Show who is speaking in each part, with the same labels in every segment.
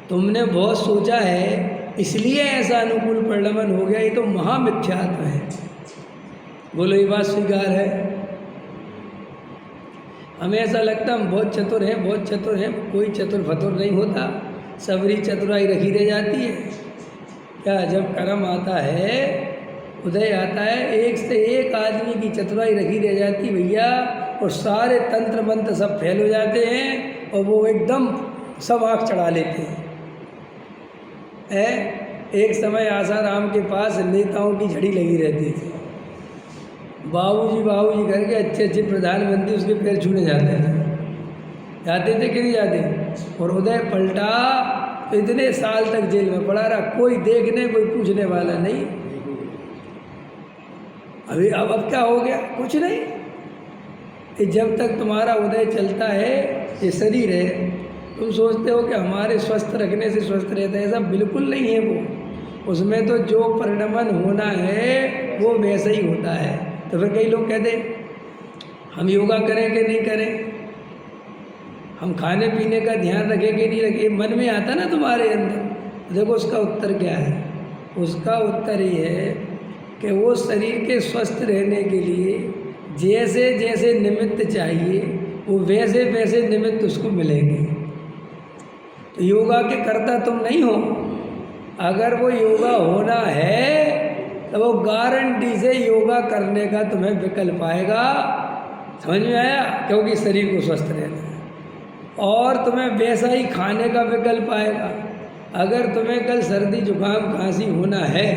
Speaker 1: तुमने बहुत सोचा है इसलिए ऐसा अनुकूल परिणमन हो गया, ये तो महामिथ्यात्व है। बोलो ये बात स्वीकार है? हमें ऐसा लगता हम बहुत चतुर हैं, बहुत चतुर हैं। कोई चतुर फतुर नहीं होता, सबरी चतुराई रखी रह जाती है। क्या जब कर्म आता है, उदय आता है, एक से एक आदमी की चतुराई रखी रह जाती भैया, और सारे तंत्र मंत्र सब फैल हो जाते हैं और वो एकदम सब आँख चढ़ा लेते हैं। एक समय आसाराम के पास नेताओं की झड़ी लगी रहती थी। बाबूजी बाबूजी करके अच्छे अच्छे प्रधानमंत्री उसके पैर छूने जाते थे कि नहीं जाते? और उदय पलटा तो इतने साल तक जेल में पड़ा रहा, कोई देखने कोई पूछने वाला नहीं। अभी अब क्या हो गया? कुछ नहीं। ये जब तक तुम्हारा उदय चलता है, ये शरीर है, तुम सोचते हो कि हमारे स्वस्थ रखने से स्वस्थ रहता है, ऐसा बिल्कुल नहीं है। वो उसमें तो जो परिणमन होना है वो वैसा ही होता है। तो फिर कई लोग कहते हम योगा करें कि नहीं करें, हम खाने पीने का ध्यान रखें कि नहीं रखें, मन में आता ना तुम्हारे अंदर। देखो उसका उत्तर क्या है? उसका उत्तर ये है कि वो शरीर के स्वस्थ रहने के लिए जैसे जैसे निमित्त चाहिए वो वैसे वैसे निमित्त उसको मिलेंगे। तो योगा के कर्ता तुम नहीं हो। अगर वो योगा होना है तो वो गारंटी से योगा करने का तुम्हें विकल्प आएगा। समझ में आया? क्योंकि शरीर को स्वस्थ रहना है। और तुम्हें वैसा ही खाने का विकल्प आएगा। अगर तुम्हें कल सर्दी जुकाम खांसी होना है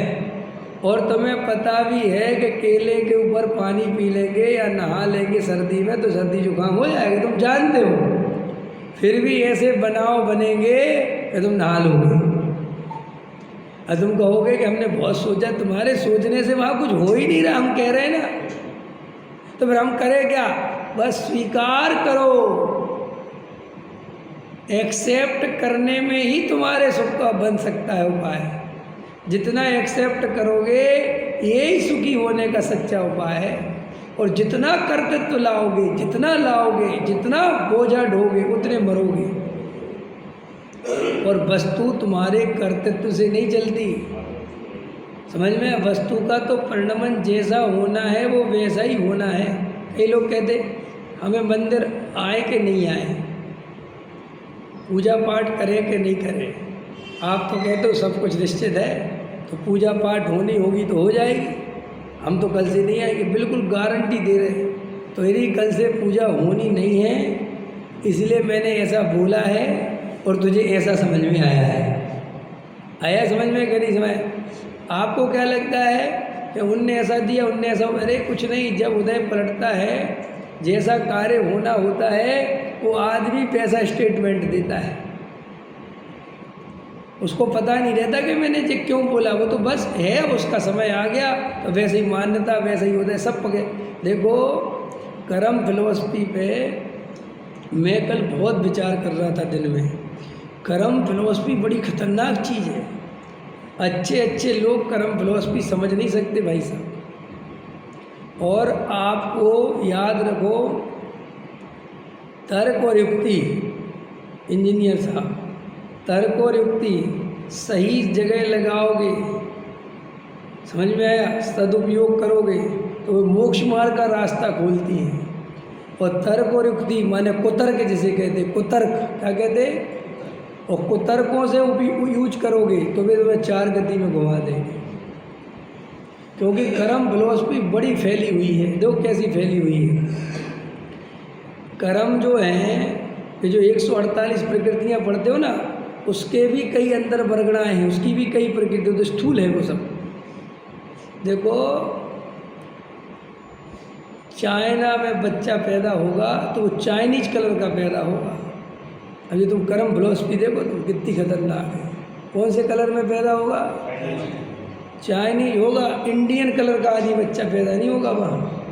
Speaker 1: और तुम्हें पता भी है कि केले के ऊपर पानी पी लेंगे या नहा लेंगे सर्दी में तो सर्दी जुकाम हो जाएगा, तुम जानते हो, फिर भी ऐसे बनाव बनेंगे कि तुम नहा लोगे। और तुम कहोगे कि हमने बहुत सोचा, तुम्हारे सोचने से वहाँ कुछ हो ही नहीं रहा, हम कह रहे हैं ना। तो फिर हम करें क्या? बस स्वीकार करो। एक्सेप्ट करने में ही तुम्हारे सुख का बन सकता है उपाय। जितना एक्सेप्ट करोगे यही सुखी होने का सच्चा उपाय है। और जितना कर्तृत्व लाओगे, जितना लाओगे, जितना बोझा ढोगे, उतने मरोगे। और वस्तु तुम्हारे कर्तृत्व से नहीं चलती, समझ में? वस्तु का तो परिणमन जैसा होना है वो वैसा ही होना है। कई लोग कहते हमें मंदिर आए कि नहीं आए, पूजा पाठ करें कि नहीं करें। आप तो कहते हो सब कुछ निश्चित है, तो पूजा पाठ होनी होगी तो हो जाएगी। हम तो कल से नहीं आएंगे, बिल्कुल गारंटी दे रहे हैं। तो यदि कल से पूजा होनी नहीं है इसलिए मैंने ऐसा बोला है और तुझे ऐसा समझ में आया है। आया समझ में कि नहीं समझ? आपको क्या लगता है कि उनने ऐसा दिया, उनने ऐसा? अरे कुछ नहीं। जब उदय पलटता है, जैसा कार्य होना होता है वो आदमी पैसा स्टेटमेंट देता है। उसको पता नहीं रहता कि मैंने ये क्यों बोला, वो तो बस है, उसका समय आ गया तो वैसे ही मान्यता, वैसे ही होता है, सब पके। देखो कर्म फिलोसफी पे मैं कल बहुत विचार कर रहा था दिन में। कर्म फिलोसफी बड़ी खतरनाक चीज़ है। अच्छे अच्छे लोग कर्म फिलोसफी समझ नहीं सकते भाई साहब। और आपको याद रखो, तर्क और युक्ति, इंजीनियर साहब, तर्क और युक्ति सही जगह लगाओगे, समझ में आया? सदुपयोग करोगे तो वो मोक्ष मार्ग का रास्ता खोलती है। और तर्क और युक्ति माने कुतर्क जिसे कहते, कुतर्क क्या कहते? और कुतर्कों से यूज करोगे तो वे तुम्हें चार गति में घुमा देंगे। क्योंकि कर्म फिलोसफी बड़ी फैली हुई है। देखो कैसी फैली हुई है। कर्म जो हैं, ये जो 148 प्रकृतियाँ पढ़ते हो ना, उसके भी कई अंदर वर्गणाएँ हैं, उसकी भी कई प्रकृति, तो स्थूल है वो सब। देखो चाइना में बच्चा पैदा होगा तो वो चाइनीज कलर का पैदा होगा। अभी तुम कर्म फिलोसफी देखो तुम कितनी खतरनाक है। कौन से कलर में पैदा होगा? चाइनीज होगा, इंडियन कलर का आदि बच्चा पैदा नहीं होगा वहाँ।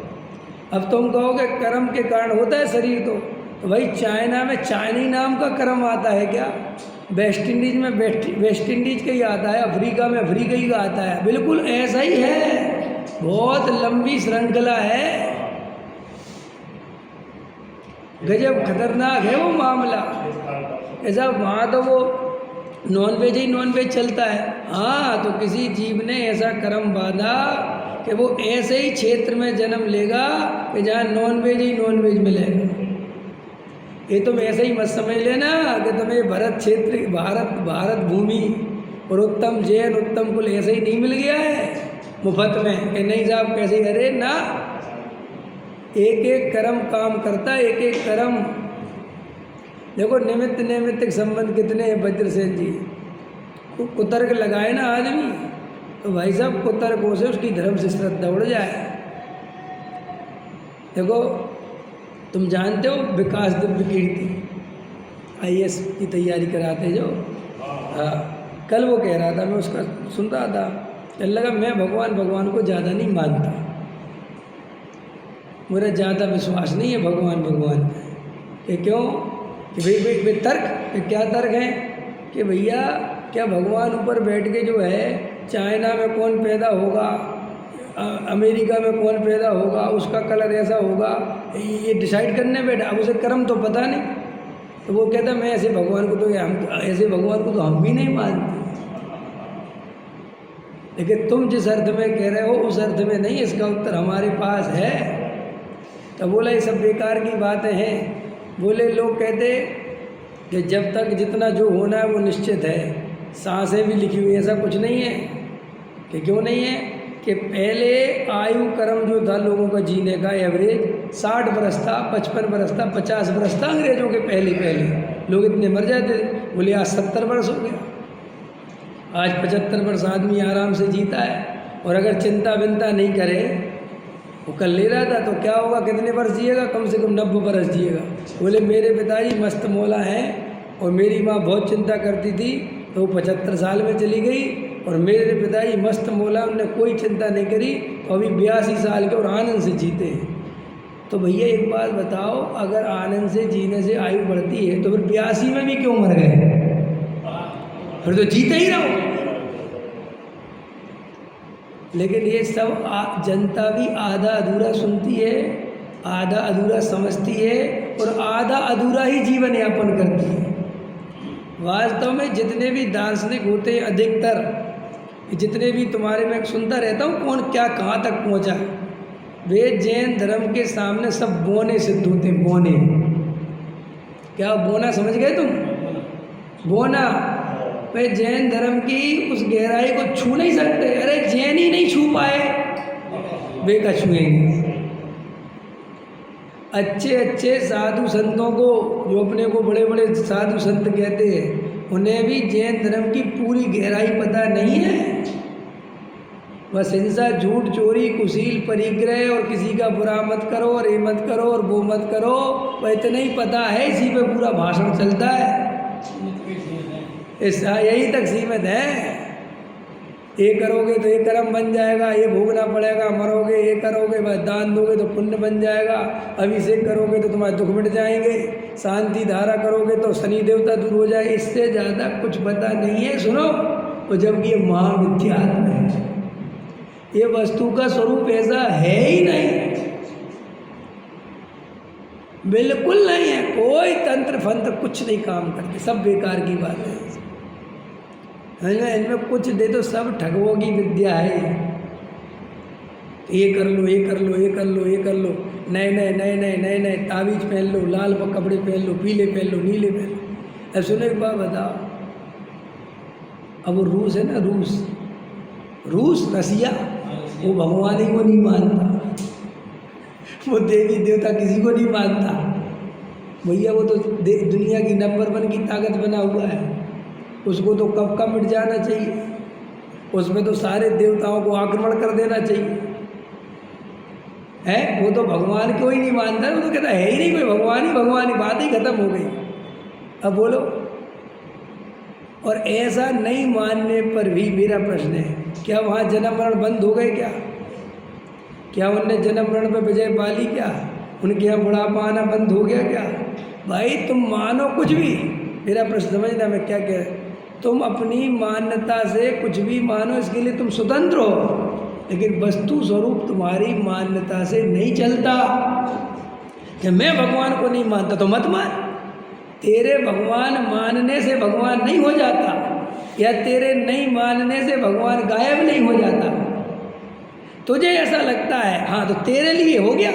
Speaker 1: अब तुम कहोगे कर्म के कारण होता है शरीर, तो भाई चाइना में चाइनी नाम का कर्म आता है क्या? वेस्ट इंडीज में वेस्ट इंडीज का ही आता है, अफ्रीका में अफ्रीका ही का आता है। बिल्कुल ऐसा ही है, बहुत लंबी श्रृंखला है। गजब खतरनाक है वो मामला। ऐसा वहाँ तो वो नॉन वेज ही नॉन वेज चलता है। हाँ, तो किसी जीव ने ऐसा कर्म बांधा कि वो ऐसे ही क्षेत्र में जन्म लेगा कि जहाँ नॉन वेज ही नॉन वेज मिलेगा। ये तुम ऐसे ही मत समझ लेना कि तुम्हें भरत क्षेत्र, भारत भूमि और उत्तम जैन उत्तम कुल ऐसे ही नहीं मिल गया है मुफ्त में कि नहीं साहब कैसे। अरे ना, एक एक कर्म काम करता है, एक एक कर्म। देखो निमित्त नैमित्तिक संबंध कितने हैं वज्रसेन जी। कुतर्क लगाए ना आदमी तो भाई साहब कुतर्कों से उसकी धर्म से श्रद्धा उड़ जाए। देखो तुम जानते हो विकास दिव्य कीर्ति IAS की तैयारी कराते जो, हाँ कल वो कह रहा था, मैं उसका सुन रहा था, चल लगा मैं भगवान को ज़्यादा नहीं मानता, मेरा ज़्यादा विश्वास नहीं है भगवान पे। क्यों कि भाई तर्क कि क्या तर्क है कि भैया क्या भगवान ऊपर बैठ के जो है चाइना में कौन पैदा होगा, अमेरिका में कौन पैदा होगा, उसका कलर ऐसा होगा, ये डिसाइड करने बैठा। अब उसे कर्म तो पता नहीं, तो वो कहता मैं ऐसे भगवान को तो हम भी नहीं मानते। लेकिन तुम जिस अर्थ में कह रहे हो उस अर्थ में नहीं, इसका उत्तर हमारे पास है। तो बोला ये सब बेकार की बातें हैं। बोले लोग कहते कि जब तक जितना जो होना है वो निश्चित है, सांसें भी लिखी हुई, ऐसा कुछ नहीं है। कि क्यों नहीं है कि पहले आयु कर्म जो था लोगों का जीने का एवरेज 60 बरस था, 55 बरस था, 50 बरस था अंग्रेजों के पहले लोग इतने मर जाते थे। बोले आज 70 बरस हो गया, आज 75 वर्ष आदमी आराम से जीता है। और अगर चिंता विंता नहीं करे, वो कल ले रहा था तो क्या होगा, कितने वर्ष जिएगा, कम से कम 90 वर्ष जिएगा। बोले मेरे पिताजी मस्त मौला हैं और मेरी माँ बहुत चिंता करती थी तो वो 75 साल में चली गई, और मेरे पिताजी मस्त मौला, उनने कोई चिंता नहीं करी तो अभी 82 साल के और आनंद से जीते हैं। तो भैया एक बात बताओ, अगर आनंद से जीने से आयु बढ़ती है तो फिर 82 में भी क्यों मर गए, फिर तो जीते ही रहो। लेकिन ये सब जनता भी आधा अधूरा सुनती है, आधा अधूरा समझती है और आधा अधूरा ही जीवन यापन करती है। वास्तव में जितने भी दार्शनिक होते हैं, अधिकतर जितने भी तुम्हारे, मैं सुनता रहता हूँ कौन क्या कहाँ तक पहुँचा, वे जैन धर्म के सामने सब बोने सिद्ध होते हैं। बोने क्या, बोना समझ गए तुम, बोना। वे जैन धर्म की उस गहराई को छू नहीं सकते। अरे जैन ही नहीं छू पाए, वे का छुएंगे। अच्छे अच्छे साधु संतों को, जो अपने को बड़े बड़े साधु संत कहते हैं, उन्हें भी जैन धर्म की पूरी गहराई पता नहीं है। बस हिंसा, झूठ, चोरी, कुशील, परिग्रह और किसी का बुरा मत करो और ये मत करो और वो मत करो, वह इतना ही पता है, इसी पे पूरा भाषण चलता है। यही तक सीमित है। ये करोगे तो ये कर्म बन जाएगा, ये भोगना पड़ेगा, मरोगे, ये करोगे बस दान दोगे तो पुण्य बन जाएगा, अभिषेक करोगे तो तुम्हारे दुख मिट जाएंगे, शांति धारा करोगे तो शनि देवता दूर हो जाए। इससे ज़्यादा कुछ पता नहीं है। सुनो, तो जबकि ये महामिथ्यात्म है, ये वस्तु का स्वरूप ऐसा है ही नहीं, बिल्कुल नहीं है। कोई तंत्र फंत्र कुछ नहीं काम करते, सब बेकार की बात है। इनमें कुछ दे तो सब ठगों की विद्या है। ये कर लो, ये कर लो, ये कर लो, ये कर लो, नए ताबीज पहन लो, लाल कपड़े पहन लो, पीले पहन लो, नीले पहन लो। अब सुनो एक बात बताओ, अब वो रूस है ना, रूस रसिया, वो भगवान ही को नहीं मानता, वो देवी देवता किसी को नहीं मानता भैया। वो तो दुनिया की नंबर 1 की ताकत बना हुआ है, उसको तो कब का मिट जाना चाहिए, उसमें तो सारे देवताओं को आक्रमण कर देना चाहिए है। वो तो भगवान को ही नहीं मानता, वो तो कहता है ही नहीं कोई भगवान ही, बात ही खत्म हो गई। अब बोलो, और ऐसा नहीं मानने पर भी मेरा प्रश्न है, क्या वहाँ जन्म मरण बंद हो गए क्या उनने जन्म मरण पर विजय पा ली क्या? उनके यहाँ बुढ़ापा आना बंद हो गया क्या? भाई तुम मानो कुछ भी, मेरा प्रश्न समझना मैं क्या कह रहा, तुम अपनी मान्यता से कुछ भी मानो, इसके लिए तुम स्वतंत्र हो, लेकिन वस्तु स्वरूप तुम्हारी मान्यता से नहीं चलता। कि मैं भगवान को नहीं मानता तो मत मान, तेरे भगवान मानने से भगवान नहीं हो जाता। या तेरे नहीं मानने से भगवान गायब नहीं हो जाता? तुझे ऐसा लगता है, हाँ तो तेरे लिए हो गया,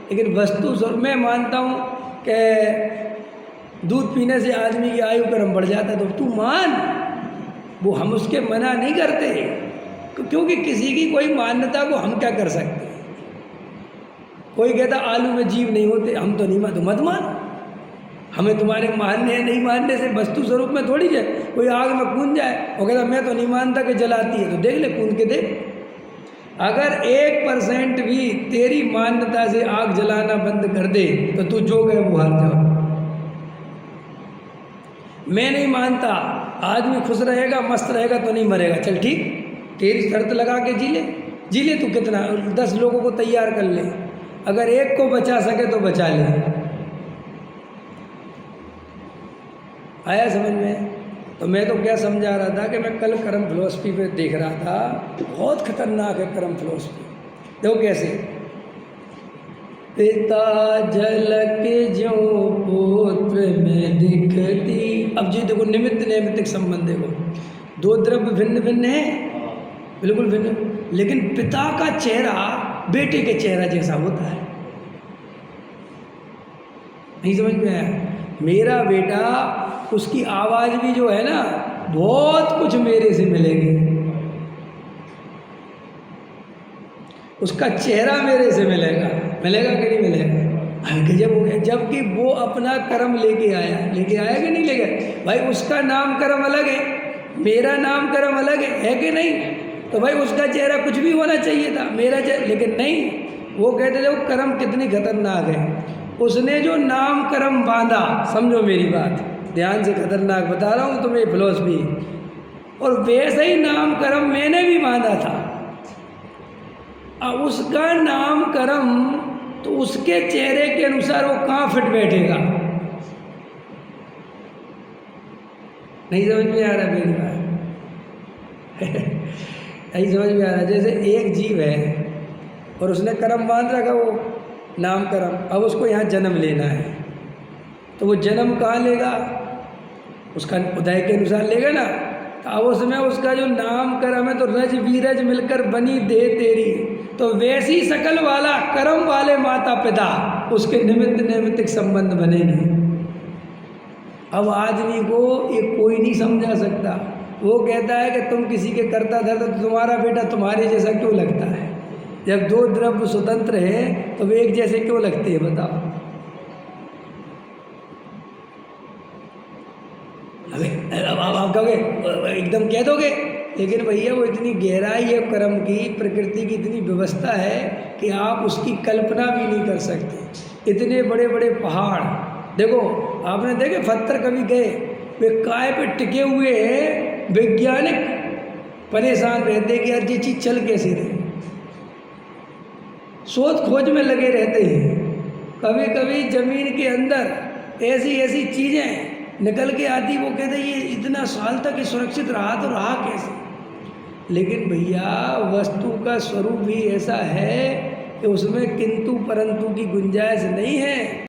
Speaker 1: लेकिन वस्तु स्वरूप मैं मानता हूँ कि दूध पीने से आदमी की आयु क्रम बढ़ जाता है, तो तू मान, वो हम उसके मना नहीं करते, क्योंकि किसी की कोई मान्यता को हम क्या कर सकते हैं। कोई कहता आलू में जीव नहीं होते, हम तो नहीं मान, तो मत मान, हमें तुम्हारे मानने नहीं मानने से वस्तु स्वरूप में थोड़ी जाए। कोई आग में कूद जाए वो कहता मैं तो नहीं मानता कि जलाती है, तो देख ले कूद के देख। अगर 1% भी तेरी मान्यता से आग जलाना बंद कर दे तो तू जो गए वो हार जाओ। मैं नहीं मानता आदमी खुश रहेगा मस्त रहेगा तो नहीं मरेगा, चल ठीक, तेरी शर्त लगा के जी ले तू, कितना 10 लोगों को तैयार कर ले, अगर एक को बचा सके तो बचा ले। आया समझ में? तो मैं तो क्या समझा रहा था कि मैं कल कर्म फिलोसफी पे देख रहा था, बहुत खतरनाक है कर्म फिलोसफी। देखो कैसे, पिता झलक जो पुत्र में दिखती। अब जी देखो निमित्त नैमित्तिक संबंध, देखो दो द्रव्य भिन्न भिन्न है, बिल्कुल भिन्न, लेकिन पिता का चेहरा बेटे के चेहरा जैसा होता है। नहीं समझ में आया? मेरा बेटा, उसकी आवाज़ भी जो है ना बहुत कुछ मेरे से मिलेगी, उसका चेहरा मेरे से मिलेगा कि नहीं मिलेगा? गजब हो गया। जबकि वो अपना कर्म लेके आया कि नहीं लेके आया? भाई उसका नाम कर्म अलग है, मेरा नाम कर्म अलग है कि नहीं? तो भाई उसका चेहरा कुछ भी होना चाहिए था, मेरा चेहरा, लेकिन नहीं। वो कहते थे वो कर्म कितनी खतरनाक है, उसने जो नाम कर्म बांधा, समझो मेरी बात ध्यान से, खतरनाक बता रहा हूँ तुम्हें फिलॉसफी, और वैसे ही नाम कर्म मैंने भी बांधा था। अब उसका नाम कर्म तो उसके चेहरे के अनुसार वो कहाँ फिट बैठेगा? नहीं समझ में आ रहा मेरी बात? नहीं समझ में आ रहा? जैसे एक जीव है और उसने कर्म बांध रखा, वो नाम कर्म, अब उसको यहाँ जन्म लेना है, तो वो जन्म कहाँ लेगा? उसका उदय के अनुसार लेगा ना। तो अब उसमें उसका जो नाम कर्म है, तो रज वीरज मिलकर बनी दे तेरी, तो वैसी शकल वाला कर्म वाले माता पिता उसके निमित्त नैमित्तिक संबंध बनेंगे। अब आदमी को ये कोई नहीं समझा सकता। वो कहता है कि तुम किसी के करता धरता, तो तुम्हारा बेटा तुम्हारे जैसा क्यों लगता है? जब दो द्रव्य स्वतंत्र है तो वे एक जैसे क्यों लगते हैं, बताओ? अब आप कहोगे एकदम कह दोगे, लेकिन भैया वो इतनी गहराई है कर्म की, प्रकृति की इतनी व्यवस्था है कि आप उसकी कल्पना भी नहीं कर सकते। इतने बड़े बड़े पहाड़ देखो, आपने देखे पत्थर कभी गए, वे काय पे टिके हुए हैं, वैज्ञानिक परेशान रहते कि यार ये चीज़ चल कैसे रही, शोध खोज में लगे रहते हैं। कभी कभी जमीन के अंदर ऐसी ऐसी चीज़ें निकल के आती, वो कहते ये इतना साल तक सुरक्षित रहा तो रहा कैसे? लेकिन भैया वस्तु का स्वरूप भी ऐसा है कि उसमें किंतु परंतु की गुंजाइश नहीं है।